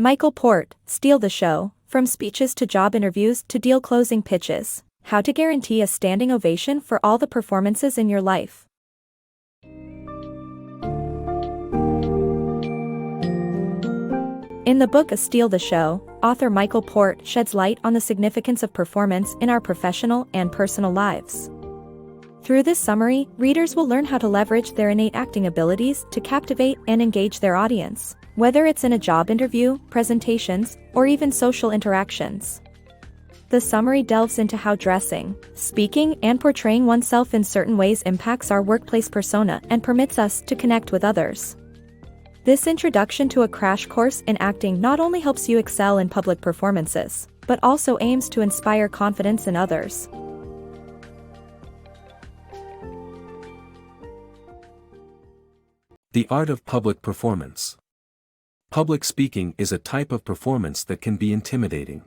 Michael Port, Steal the Show, from speeches to job interviews to deal closing pitches. How to guarantee a standing ovation for all the performances in your life. In the book Steal the Show, author Michael Port sheds light on the significance of performance in our professional and personal lives. Through this summary, readers will learn how to leverage their innate acting abilities to captivate and engage their audience, whether it's in a job interview, presentations, or even social interactions. The summary delves into how dressing, speaking, and portraying oneself in certain ways impacts our workplace persona and permits us to connect with others. This introduction to a crash course in acting not only helps you excel in public performances, but also aims to inspire confidence in others. The art of public performance. Public speaking is a type of performance that can be intimidating.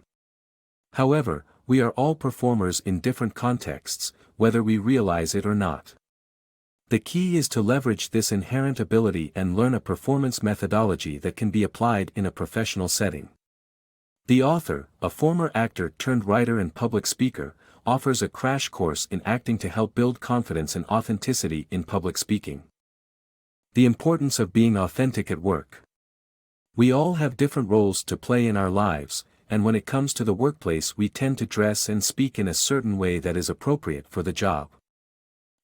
However, we are all performers in different contexts, whether we realize it or not. The key is to leverage this inherent ability and learn a performance methodology that can be applied in a professional setting. The author, a former actor turned writer and public speaker, offers a crash course in acting to help build confidence and authenticity in public speaking. The importance of being authentic at work. We all have different roles to play in our lives, and when it comes to the workplace we tend to dress and speak in a certain way that is appropriate for the job.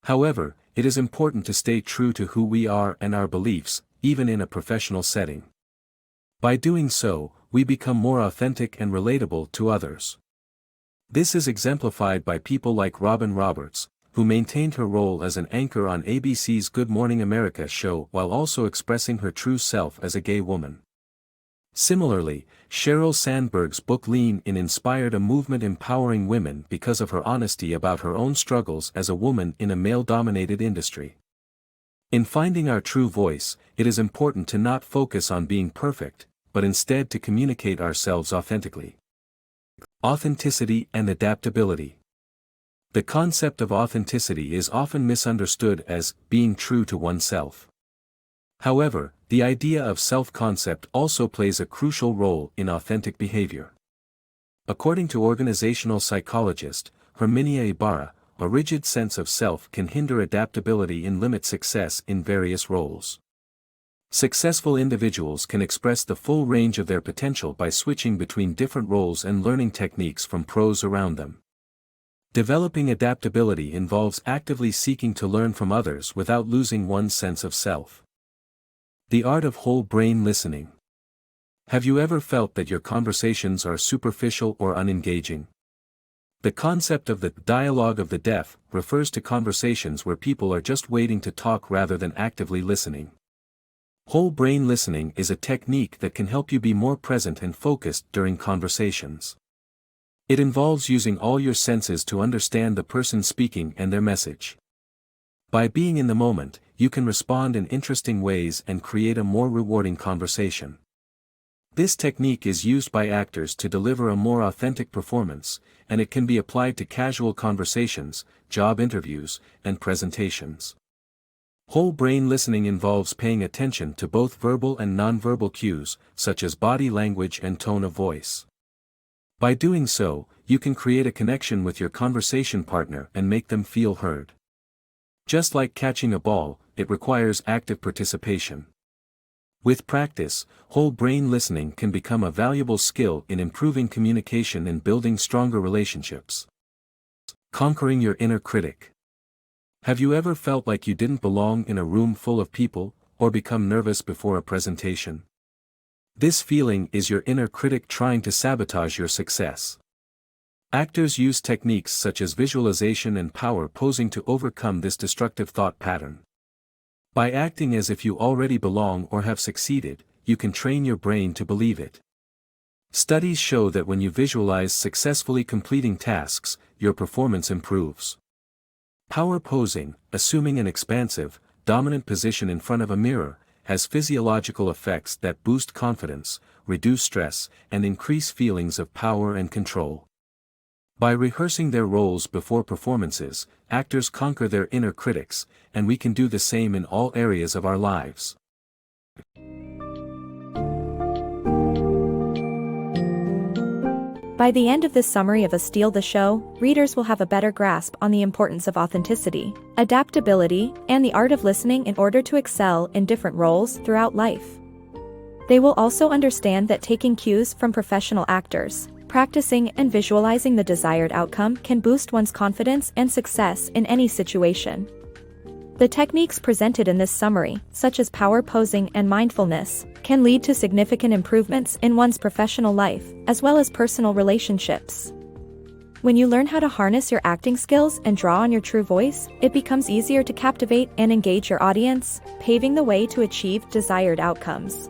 However, it is important to stay true to who we are and our beliefs, even in a professional setting. By doing so, we become more authentic and relatable to others. This is exemplified by people like Robin Roberts, who maintained her role as an anchor on ABC's Good Morning America show while also expressing her true self as a gay woman. Similarly, Sheryl Sandberg's book Lean In inspired a movement empowering women because of her honesty about her own struggles as a woman in a male-dominated industry. In finding our true voice, it is important to not focus on being perfect, but instead to communicate ourselves authentically. Authenticity and adaptability. The concept of authenticity is often misunderstood as being true to oneself. However, the idea of self-concept also plays a crucial role in authentic behavior. According to organizational psychologist Herminia Ibarra, a rigid sense of self can hinder adaptability and limit success in various roles. Successful individuals can express the full range of their potential by switching between different roles and learning techniques from pros around them. Developing adaptability involves actively seeking to learn from others without losing one's sense of self. The art of whole brain listening. Have you ever felt that your conversations are superficial or unengaging? The concept of the dialogue of the deaf refers to conversations where people are just waiting to talk rather than actively listening. Whole brain listening is a technique that can help you be more present and focused during conversations. It involves using all your senses to understand the person speaking and their message. By being in the moment, you can respond in interesting ways and create a more rewarding conversation. This technique is used by actors to deliver a more authentic performance, and it can be applied to casual conversations, job interviews, and presentations. Whole brain listening involves paying attention to both verbal and nonverbal cues, such as body language and tone of voice. By doing so, you can create a connection with your conversation partner and make them feel heard. Just like catching a ball, it requires active participation. With practice, whole brain listening can become a valuable skill in improving communication and building stronger relationships. Conquering your inner critic. Have you ever felt like you didn't belong in a room full of people, or become nervous before a presentation? This feeling is your inner critic trying to sabotage your success. Actors use techniques such as visualization and power posing to overcome this destructive thought pattern. By acting as if you already belong or have succeeded, you can train your brain to believe it. Studies show that when you visualize successfully completing tasks, your performance improves. Power posing, assuming an expansive, dominant position in front of a mirror, has physiological effects that boost confidence, reduce stress, and increase feelings of power and control. By rehearsing their roles before performances, actors conquer their inner critics, and we can do the same in all areas of our lives. By the end of this summary of A Steal the Show, readers will have a better grasp on the importance of authenticity, adaptability, and the art of listening in order to excel in different roles throughout life. They will also understand that taking cues from professional actors, practicing and visualizing the desired outcome can boost one's confidence and success in any situation. The techniques presented in this summary, such as power posing and mindfulness, can lead to significant improvements in one's professional life, as well as personal relationships. When you learn how to harness your acting skills and draw on your true voice, it becomes easier to captivate and engage your audience, paving the way to achieve desired outcomes.